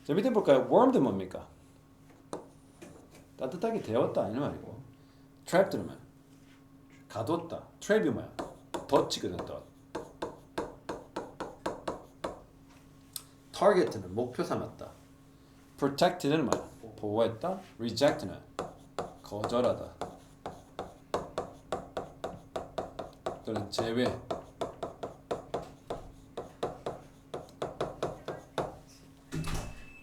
자, 밑에 볼까요? warmed 뭡니까? 따뜻하게 데웠다 이런 말이고, trapped는 뭐야? 가뒀다. trap이 뭐야? 덫이거든, 덫. target는 목표 삼았다. protect는 뭐야? 보호했다. reject는 거절하다. 또는 제외.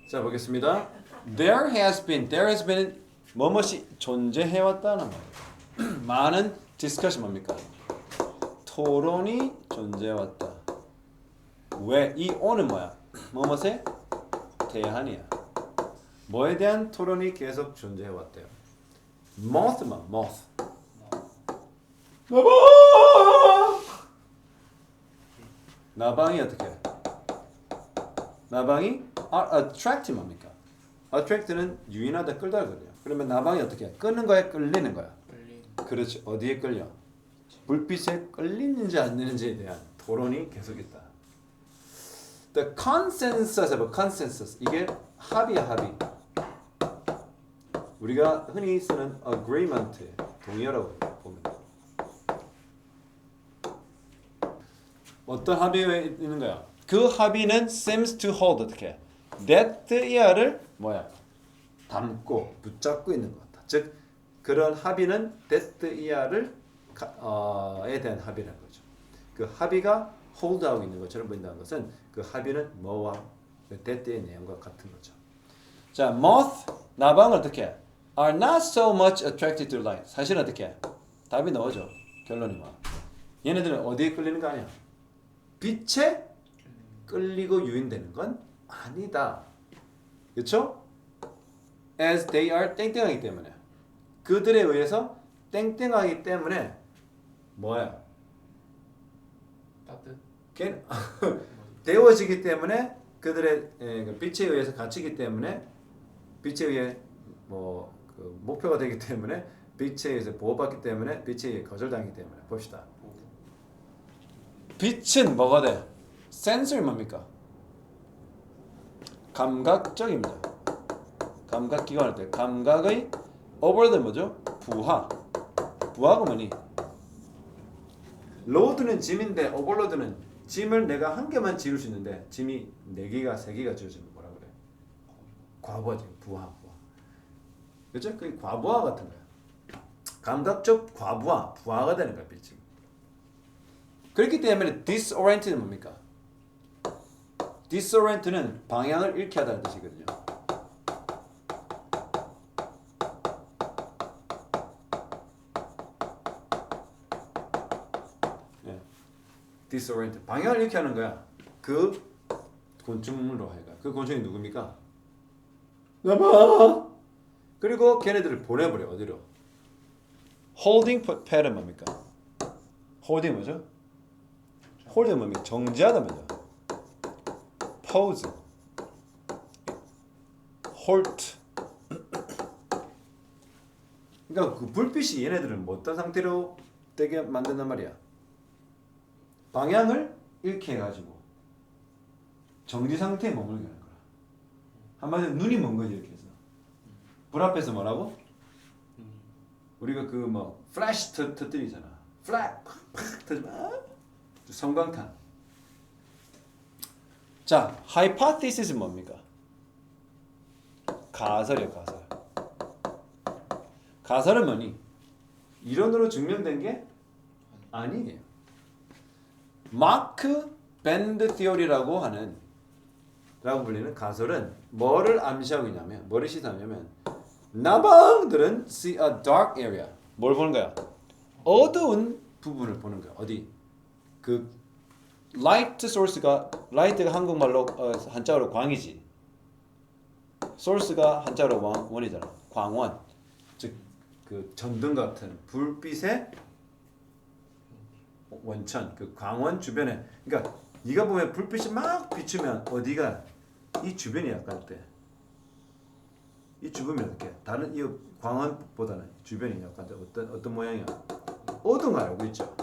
자, 보겠습니다. There has been 뭐뭇이 존재해왔다는 말이에요. 많은 discussion 뭡니까? 토론이 존재해왔다. 왜? 이 오는 뭐야? 뭐뭇에 대한이야. 뭐에 대한 토론이 계속 존재해왔대요. moth만 moth. 나방! 나방이 어떻게 해? 나방이 attract 뭡니까? attract는 유인하다 끌다거든요. 그러면 나방이 어떻게 해? 끄는 거야, 끌리는 거야? 그렇지. 어디에 끌려? 불빛에 끌리는지 안 되는지에 대한 토론이 계속 있다. The consensus of a consensus. 이게 합의야, 합의. 우리가 흔히 쓰는 agreement, 동의어라고 보면 돼. 어떤 합의가 있는 거야? 그 합의는 seems to hold 어떻게? that 이하를 뭐야? 담고 붙잡고 있는 것 같다. 즉 그런 합의는 that 이하를 에 대한 합의라는 거죠. 그 합의가 hold하고 있는 것처럼 보인다는 것은 그 합의는 뭐와 that의 내용과 같은 거죠. 자, moth 나방을 어떻게 해? are not so much attracted to light. 사실은 어떻게 해? 답이 나오죠. 결론이 뭐? 얘네들은 어디에 끌리는 거 아니야? 빛에 끌리고 유인되는 건 아니다. 그렇죠? As they are 땡땡하기 때문에 그들에 의해서 땡땡하기 때문에 뭐야? 따뜻. 데워지기 때문에 그들의 빛에 의해서 갇히기 때문에 빛에 의해 그 목표가 되기 때문에 빛에 의해서 보호받기 때문에 빛에 의해 거절당하기 때문에 봅시다. 빛은 뭐가 돼? 센서는 뭡니까? 감각적입니다. 감각기관일 때 감각의 over는 뭐죠? 부하. 부하가 뭐니? 로드는 짐인데 오버로드는 짐을 내가 한 개만 지울 수 있는데 짐이 4개가 3개가 지어지면 뭐라 그래? 과부하지. 부하. 그렇죠? 그게 과부하 같은 거야. 감각적 과부하, 부하가 되는 거야, 빛이. 그렇기 때문에 disoriented는 뭡니까? disorient는 방향을 잃게 하다는 뜻이거든요. 네. disoriented 방향을 잃게 하는 거야. 그 곤충으로 해가. 그 곤충이 누굽니까? 나봐. 그리고 걔네들을 보내버려. 어디로? holding pattern 뭡니까? holding 뭐죠? holding 뭡니까? 정지하다 뭐죠? pose, halt. 그러니까 그 불빛이 얘네들은 뭐 어떤 상태로 되게 만든단 말이야? 방향을 잃게 해가지고 정지 상태에 머물게 하는 거야. 한마디로 눈이 먼 거지 이렇게 해서. 불 앞에서 뭐라고? 우리가 그 플래시 터뜨리잖아. 플랙 팍팍 터지면 성광탄. 자, hypothesis는 뭡니까? 가설이요, 가설. 가설은 뭐니? 이론으로 증명된 게 아니에요. 마크 밴드 티오리라고 하는 라고 불리는 가설은 뭐를 암시하고 있냐면 뭐를 시사하냐면 나방들은 see a dark area. 뭘 보는 거야? 어두운 부분을 보는 거야. 어디? 그 light source가 light가 한국말로 한자어로 광이지. source가 한자어로 원이잖아. 광원. 즉 그 전등 같은 불빛의 원천, 그 광원 주변에. 그러니까 네가 보면 불빛이 막 비추면 어디가 이 주변이 약간 어때? 이 주변이 어떻게? 다른 이 광원보다는 주변이 약간 어떤 모양이야? 어두운 거 알고 있죠?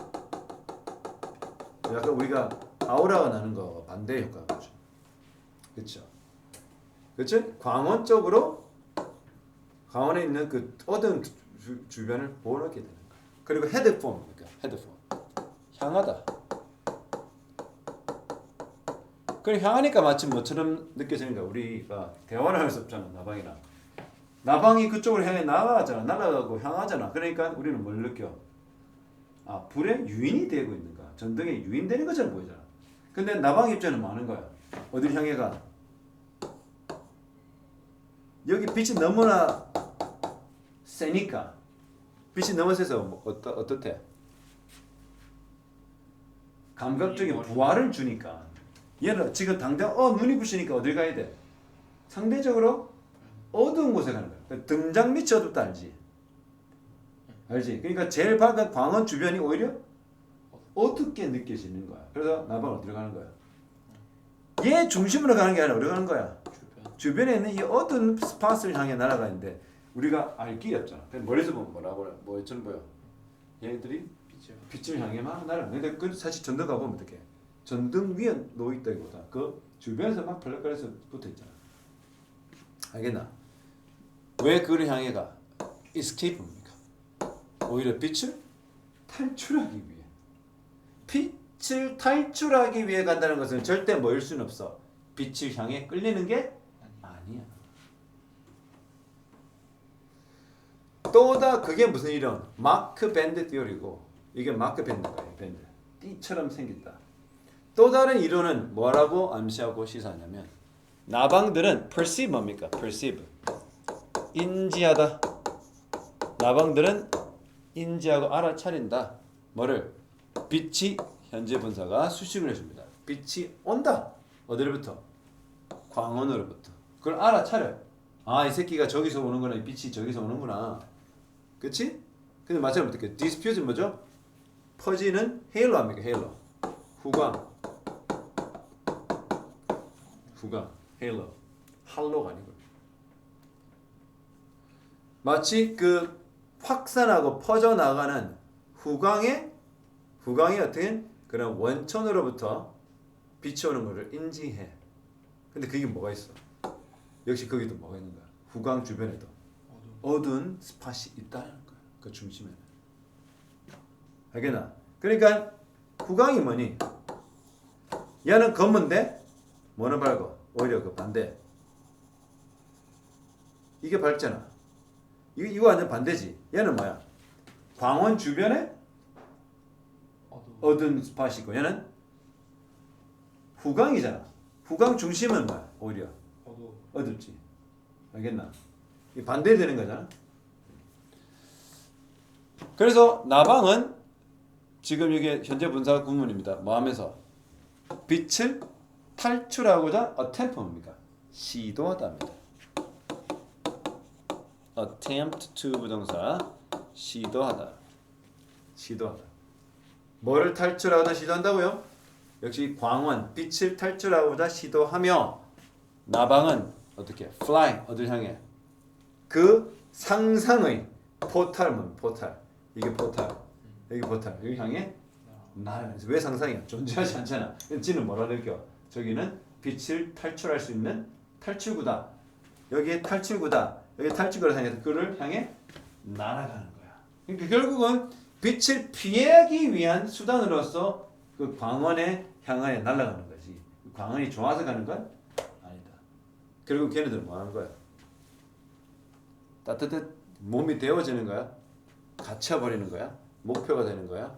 약간 우리가 아우라가 나는 거 반대 효과가 그렇죠. 그렇죠. 그렇지? 광원 쪽으로 광원에 있는 그 어두운 주변을 보놓게 되는 거야. 그리고 헤드폰 그러니까 헤드폰 향하다. 그럼 향하니까 마치 뭐처럼 느껴지는 거야. 우리가 대화를 할 수 없잖아. 나방이랑. 나방이 그쪽으로 향해 나가잖아. 날아가고 향하잖아. 그러니까 우리는 뭘 느껴? 아, 불에 유인이 되고 있는 거야. 전등에 유인되는 것처럼 보이잖아. 근데 나방 입장은 뭐 하는 거야? 어디를 향해 가? 여기 빛이 너무나 세니까 빛이 너무 세서 뭐 어떻대? 감각적인 부하를 주니까 얘는 지금 당장 눈이 부시니까 어딜 가야 돼? 상대적으로 어두운 곳에 가는 거야. 그러니까 등장 밑이 어둡다 알지? 알지? 그러니까 제일 밝은 광원 주변이 오히려 어둡게 느껴지는 거야. 그래서 나방은 어디로 가는 거야? 얘 중심으로 가는 게 아니라 어디로 가는 거야? 주변에 있는 이 어두운 스팟을 향해 날아가는데 우리가 알 길이 없잖아. 그냥 멀리서 보면 뭐라고 뭐처럼 보여? 얘들이 빛을 향해 막 날아. 근데 그 사실 전등 가보면 어떡해? 전등 위에 놓여 있다기보다 그 주변에서 막 펄럭거려서 붙어 있잖아. 알겠나? 왜 그를 향해 가? escape입니까? 오히려 빛을 탈출하기 위해. 빛을 탈출하기 위해 간다는 것은 절대 뭐일 수는 없어. 빛을 향해 끌리는 게 아니야. 또다 그게 무슨 이론? 마크 밴드 띠어리고 이게 마크 밴드가 밴드. 띠처럼 생겼다. 또 다른 이론은 뭐라고 암시하고 시사하냐면 나방들은 perceive 뭡니까? perceive 인지하다. 나방들은 인지하고 알아차린다. 뭐를? 빛이 현재 분사가 수식을 해줍니다. 빛이 온다. 어디로부터? 광원으로부터. 그걸 알아차려. 아, 이 새끼가 저기서 오는구나. 이 빛이 저기서 오는구나. 그치? 근데 마찬가지로 어떻게? 디스퓨즈 뭐죠? 퍼지는 헤일로 합니까? 헤일로. 후광. 후광. 헤일로. 할로가 아니고. 마치 그 확산하고 퍼져나가는 후광의 어떻게 그런 원천으로부터 빛이 오는 것을 인지해. 근데 그게 뭐가 있어? 역시 거기도 뭐가 있는 거야? 후광 주변에도 어두운 스팟이 있다는 거야. 그 중심에는. 알겠나? 그러니까 후광이 뭐니? 얘는 검은데 뭐는 밝고 오히려 그 반대. 이게 밝잖아. 이거 완전 반대지. 얘는 뭐야? 광원 주변에 어두운 스팟이 있고 얘는 후광이잖아. 후광 중심은 뭐야? 오히려 어둡지. 알겠나? 이 반대되는 거잖아. 그래서 나방은 지금 이게 현재 분사 구문입니다. 뭐 하면서? 빛을 탈출하고자 attempt입니까? 시도하다입니다. attempt to 부동사 시도하다. 시도하다. 뭐를 탈출하고자 시도한다고요? 역시 광원, 빛을 탈출하고자 시도하며 나방은 어떻게? fly, 어딜 향해? 그 상상의 포탈문, 포탈. 이게 포탈. 여기 포탈. 여기 향해 날아가면서. 왜 상상이야? 존재하지 않잖아. 지는 뭐라 느껴? 저기는 빛을 탈출할 수 있는 탈출구다. 여기에 탈출구다. 여기 탈출구를 향해서 그를 향해 날아가는 거야. 그러니까 결국은 빛을 피하기 위한 수단으로서 그 광원의 향하에 날아가는 거지. 광원이 좋아서 가는 건 아니다. 결국 걔네들은 뭐 하는 거야? 따뜻해 몸이 데워지는 거야? 갇혀버리는 거야? 목표가 되는 거야?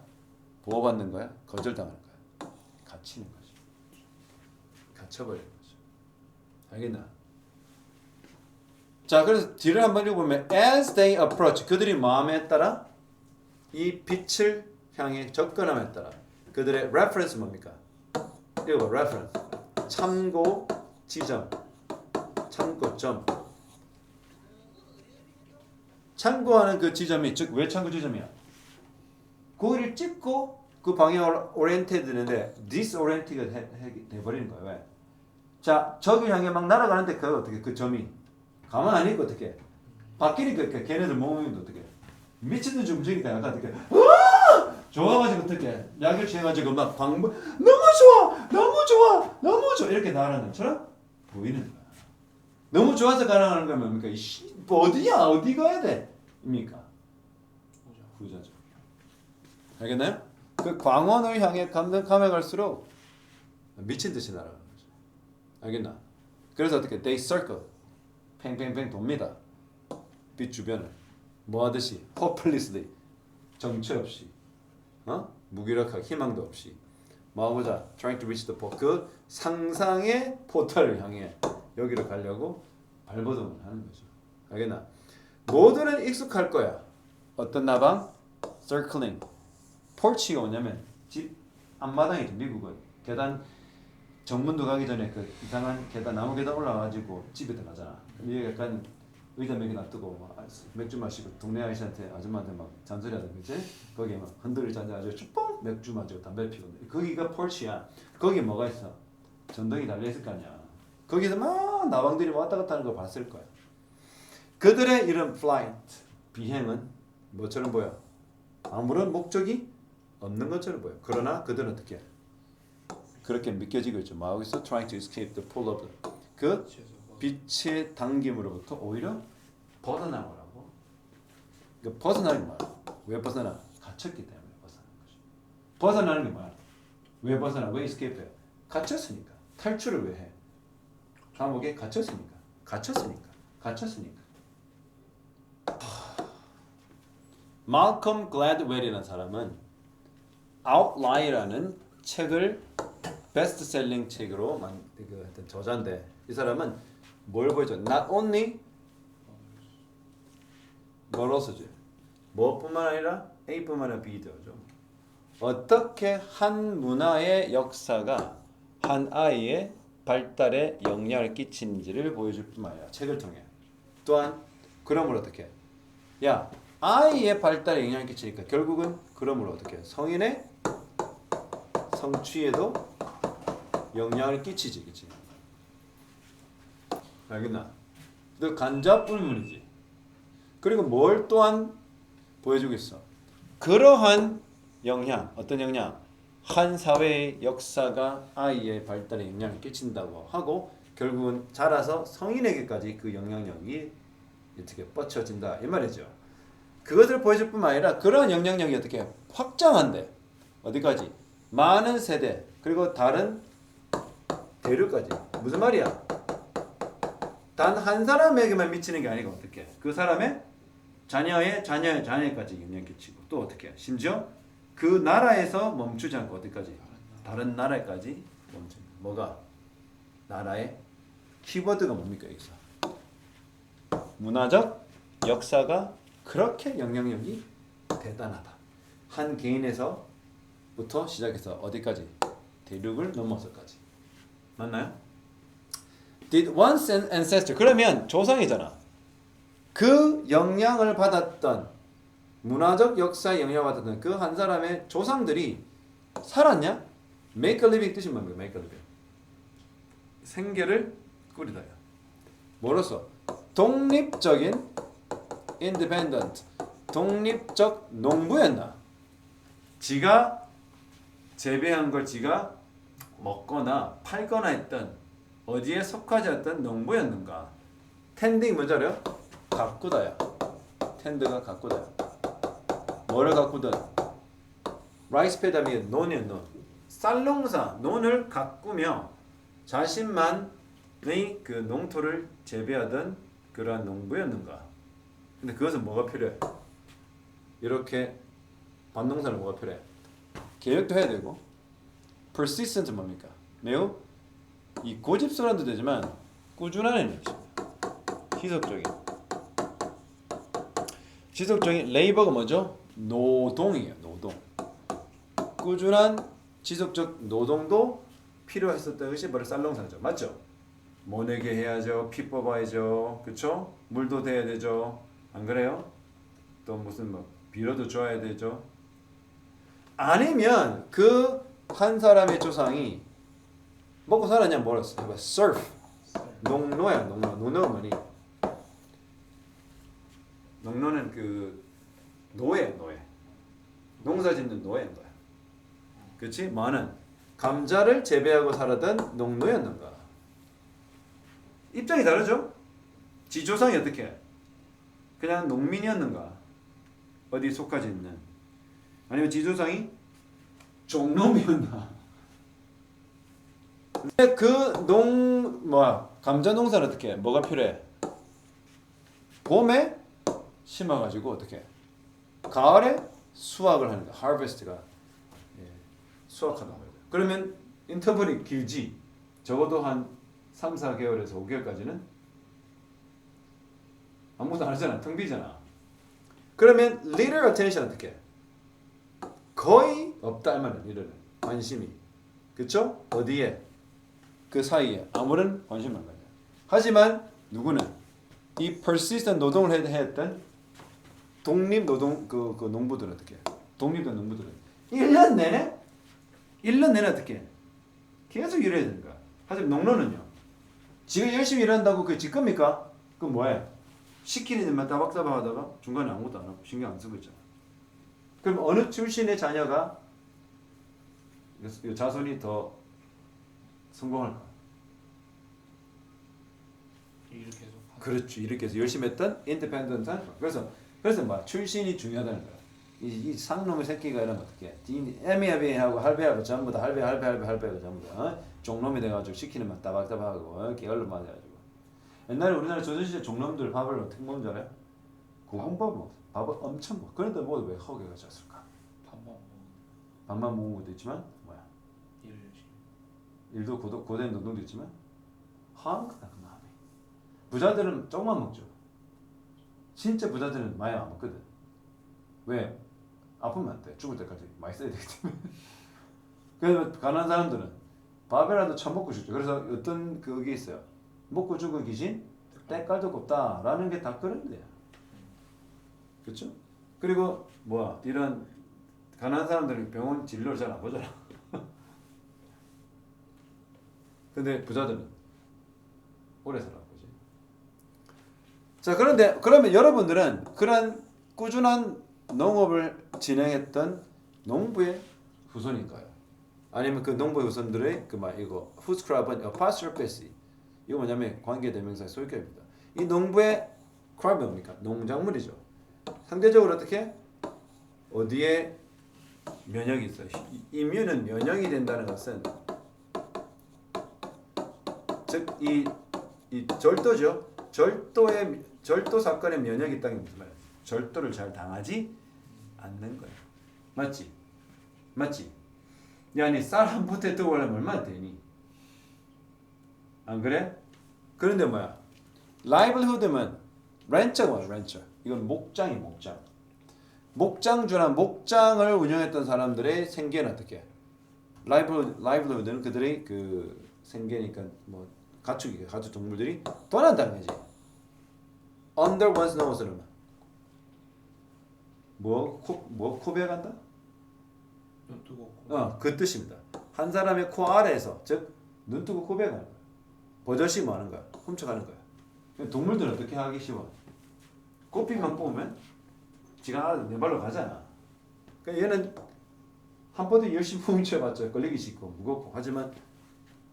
보호받는 거야? 거절당하는 거야? 갇히는 거지. 갇혀버리는 거죠. 알겠나? 자, 그래서 뒤를 한번 읽어보면 as they approach 그들이 마음에 따라 이 빛을 향해 접근함에 따라 그들의 reference 뭡니까? 이거 reference 참고 지점 참고점 참고하는 그 지점이 즉 왜 참고 지점이야? 거기를 찍고 그 방향으로 oriented 되는데 disoriented가 돼버리는 거야. 왜? 자, 저기 향해 막 날아가는데 그 어떻게 그 점이 가만 안 있고 어떻게 바뀌니까 걔네들 몸이 어떻게 미친듯이 움직이니까 약간 어떻게 좋아가지고 어떻게 약을 취해가지고 막 광부 너무 좋아 너무 좋아 너무 좋아 이렇게 나가는 것처럼 보이는 거야. 너무 좋아서 가능한 건 뭡니까? 뭐 어디야? 어디 가야 돼? 입니까? 후자죠. 알겠나요? 그 광원을 향해 가면 갈수록 미친 듯이 날아가는 거죠. 알겠나? 그래서 어떻게 they circle 팽팽팽 돕니다. 빛 주변을 뭐 하듯이 hopelessly 정처 없이 무기력하게 희망도 없이 뭐 하고자 trying to reach the pole 그 상상의 포털을 향해 여기로 가려고 발버둥을 하는 거죠. 알겠나? 모두는 익숙할 거야. 어떤 나방? circling porch가 뭐냐면 집 앞마당이죠. 미국은 계단 정문도 가기 전에 그 이상한 계단 나무 계단 올라가가지고 집에 들어가잖아. 이게 약간 의자 몇 개 놔두고 막 맥주 마시고 동네 아저씨한테 아줌마한테 막 잔소리하던 거지. 거기에 막 흔들리지 앉아가지고 쭈뽕 맥주 마시고 담배 피고 거기가 porch야. 거기 뭐가 있어? 전등이 달려 있을 거 아니야. 거기서 막 나방들이 왔다 갔다 하는 걸 봤을 거야. 그들의 이런 flight 비행은 뭐처럼 보여? 아무런 목적이 없는 것처럼 보여. 그러나 그들은 어떻게? 그렇게 믿겨지고 있죠. 막 여기서 trying to escape the pull of 그 빛의 당김으로부터 오히려 벗어나보라고. 그 벗어나는 게 뭐야? 왜 벗어나? 갇혔기 때문에 벗어나는 거죠. 벗어나는 게 뭐야? 왜 벗어나? 왜 escape해요? 갇혔으니까. 탈출을 왜 해? 감옥에 갇혔으니까. 말콤 글래드웰이라는 사람은 Outlie라는 책을 베스트셀링 책으로 그 저자인데 이 사람은 뭘 보여줘? Not only 뭐로 쓰지? 뭐뿐만 아니라 A뿐만 아니라 B도 죠. 어떻게 한 문화의 역사가 한 아이의 발달에 영향을 끼치는지를 보여줄 뿐만 아니라 책을 통해 또한 그러므로 어떻게? 야 아이의 발달에 영향을 끼치니까 결국은 그러므로 어떻게? 성인의 성취에도 영향을 끼치지, 그치? 알겠나? 그 간접불문이지. 그리고 뭘 또한 보여주겠어? 그러한 영향, 어떤 영향? 한 사회의 역사가 아이의 발달에 영향을 끼친다고 하고 결국은 자라서 성인에게까지 그 영향력이 어떻게 뻗쳐진다 이 말이죠. 그것을 보여줄 뿐만 아니라 그런 영향력이 어떻게 확장한대. 어디까지? 많은 세대 그리고 다른 대륙까지. 무슨 말이야? 단 한 사람에게만 미치는 게 아니고 어떻게? 그 사람의 자녀의 자녀까지 영향 끼치고 또 어떻게? 심지어 그 나라에서 멈추지 않고 어디까지? 다른 나라까지 멈춘. 뭐가? 나라의 키워드가 뭡니까 여기서? 문화적 역사가 그렇게 영향력이 대단하다. 한 개인에서부터 시작해서 어디까지? 대륙을 넘어서까지. 맞나요? Did one's ancestor 그러면 조상이잖아. 그 영향을 받았던 문화적 역사에 영향을 받았던 그 한 사람의 조상들이 살았냐? Make a living 뜻이 뭡니까? Make a living. 생계를 꾸리다야. 뭐로써? 독립적인 independent 독립적 농부였나? 지가 재배한 걸 지가 먹거나 팔거나 했던 어디에 속하지 않던 농부였는가? 텐딩 뭔지 알아요? 가꾸다야. 텐드가 가꾸다야. 뭐를 가꾸든 라이스 페다미의 논이야 논. 쌀농사 논을 가꾸며 자신만의 그 농토를 재배하던 그러한 농부였는가? 근데 그것은 뭐가 필요해? 이렇게 반농사는 뭐가 필요해? 계획도 해야 되고 persistent 뭡니까? 매우 이 고집스러운도 되지만 꾸준한 에너지입니다. 지속적인 레이버가 뭐죠? 노동이에요. 노동. 꾸준한 지속적 노동도 필요했었던 것이 바로 쌀농사죠. 맞죠? 모내게 해야죠. 피 뽑아야죠. 그쵸? 물도 대야 되죠. 안 그래요? 또 무슨 뭐 비료도 줘야 되죠. 아니면 그 한 사람의 조상이 먹고 살았냐 뭐랬어? 해봐. surf. 농노야 농노. 농노가 뭐니? 농노는 그 노예. 농사짓는 노예. 그렇지? 많은 감자를 재배하고 살았던 농노였는가? 입장이 다르죠? 지조상이 어떻게? 그냥 농민이었는가? 어디 속하지 있는? 아니면 지조상이 종놈이었나? 근데 감자 농사는 어떻게? 뭐가 필요해? 봄에 심어가지고 어떻게? 가을에 수확을 하는 거야. harvest가 수확하는 거예요. 그러면 인터벌이 길지. 적어도 한 3, 4개월에서 5개월까지는 아무것도 안 하잖아. 텅 비잖아. 그러면 little attention 어떻게? 거의 없다 이 말이야. little 관심이. 그쵸? 어디에? 그 사이에 아무런 관심을 안 가져. 하지만 누구는 이 persistent 노동을 했던 독립 노동 그 농부들은 어떻게? 독립된 농부들은 1년 내내 어떻게? 계속 일해야 되는 거야. 하지만 농노는요. 지가 열심히 일한다고 그게 지 겁니까? 그건 뭐해? 시키는 일만 따박따박 하다가 중간에 아무것도 안 하고 신경 안 쓰고 있잖아. 그럼 어느 출신의 자녀가 이 자손이 더 성공할까? 일을 계속 하고. 그렇지. 이렇게 해서 열심히 했던 인디펜던트한 그래서 뭐 출신이 중요하다는 거야. 이 상놈의 새끼가 이러면 어떻게? 애미하고 할배하고 전부 다 할배하고 전부 다 종놈이 돼가지고 시키는 만 따박따박하고 게을러 맞아가지고. 옛날에 우리나라 조선시대 종놈들 밥을 어떻게 먹는 줄 알아요? 고공밥을 먹어. 밥을 엄청 먹어. 그런데 뭐 왜 허기가 졌을까? 밥만 먹는 것도 있지만 뭐야? 일을 열심히. 일도 고된 노동도 있지만 한국다 그 마음이. 부자들은 조금만 먹죠. 진짜 부자들은 많이 안 먹거든. 왜? 아프면 안 돼. 죽을 때까지 많이 써야 되기 때문에. 그래서 가난한 사람들은 밥이라도 처먹고 싶죠. 그래서 어떤 그게 있어요. 먹고 죽은 귀신 때깔도 곱다라는 게 다 그런 데야. 그렇죠? 그리고 이런 가난한 사람들은 병원 진료를 잘 안 보잖아. 근데 부자들은 오래 살아 보지. 자, 그런데 그러면 여러분들은 그런 꾸준한 농업을 진행했던 농부의 후손인가요? 아니면 그 농부의 후손들의 이거 후스크랍은 apostrophe 이거 뭐냐면 관계대명사의 소유격입니다. 이 농부의 크랍이 뭡니까? 농작물이죠. 상대적으로 어떻게? 어디에 면역이 있어요? 이뮤는 면역이 된다는 것은 즉 이 절도죠. 절도 사건의 면역이 있다는 게 무슨 말이야? 절도를 잘 당하지 않는 거야. 맞지? 야니 쌀 한 포대 뜨고 가려면 얼마나 되니? 안 그래? 그런데 뭐야? livelihood면 렌처가 렌처. 이건 목장이 목장. 목장주나 목장을 운영했던 사람들의 생계는 어떻게? livelihood는 그들의 그 생계니까 가축 동물들이 떠난다는 거지. under one's nose는 코베 간다? 눈 뜨고. 그 뜻입니다. 한 사람의 코 아래에서 즉 눈 뜨고 코베 가는 거야. 버젓이 뭐 하는 거야? 훔쳐가는 거야. 동물들은 어떻게 하기 쉬워? 꽃핀만 뽑으면 지가 알아서 네 발로 가잖아. 그러니까 얘는 한 번도 열심히 훔쳐봤자 걸리기 쉽고 무겁고 하지만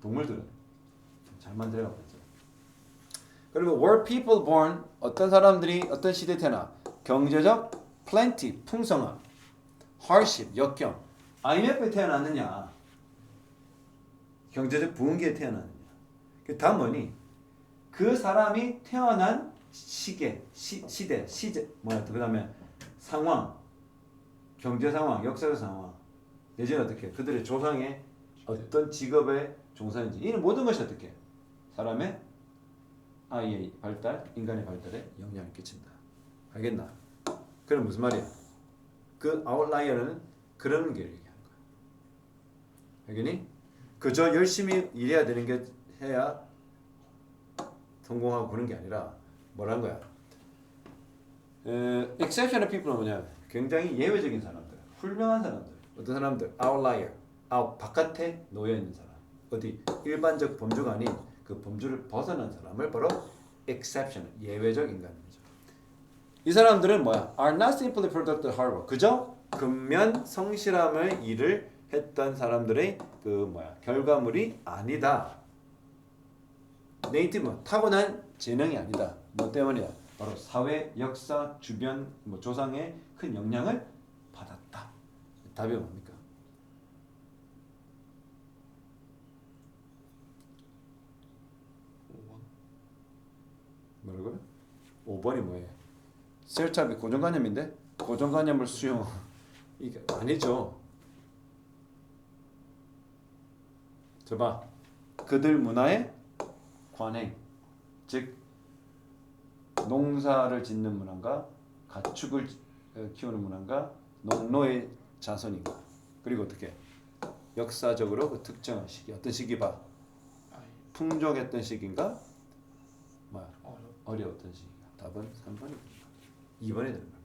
동물들은 잘 만들어가고 있죠. 그리고 were people born 어떤 사람들이 어떤 시대에 태어나 경제적 plenty 풍성함 hardship 역경 IMF에 태어났느냐 경제적 부흥기에 태어났느냐 다 뭐니 그 사람이 태어난 시대 그 다음에 상황 경제 상황 역사적 상황 내지는 어떻게 그들의 조상의 어떤 직업에 종사인지 이는 모든 것이 어떻게 사람의 아이의 발달, 인간의 발달에 영향을 끼친다. 알겠나? 그럼 무슨 말이야? 그 아웃라이어는 그런 게 얘기하는 거야. 알겠니? 그저 열심히 일해야 되는 게 해야 성공하고 그런 게 아니라 뭐란 거야? exceptional people은 뭐냐? 굉장히 예외적인 사람들, 훌륭한 사람들, 어떤 사람들, outlier, 바깥에 놓여 있는 사람, 어디 일반적 범주가 아닌 그 범주를 벗어난 사람을 바로 exception, 예외적 인간이죠. 이 사람들은 뭐야? are not simply product of hard work. 그저 근면 성실함의 일을 했던 사람들의 결과물이 아니다. 네이티브 타고난 재능이 아니다. 뭐 때문이야? 바로 사회, 역사, 주변, 뭐 조상의 큰 영향을 받았다. 답이 뭡니까? 5번. 뭐라고요? 5번이 뭐예요? 셀탑이 고정관념인데 고정관념을 수용 이게 아니죠. 저 봐. 그들 문화의 관행, 즉 농사를 짓는 문화인가, 가축을 키우는 문화인가, 농노의 자손인가. 그리고 어떻게 역사적으로 그 특정한 시기, 어떤 시기 봐. 아이 풍족했던 시기인가, 뭐야 어려. 어려웠던 시기가. 답은 3번입니다. 2번이 되는 거야.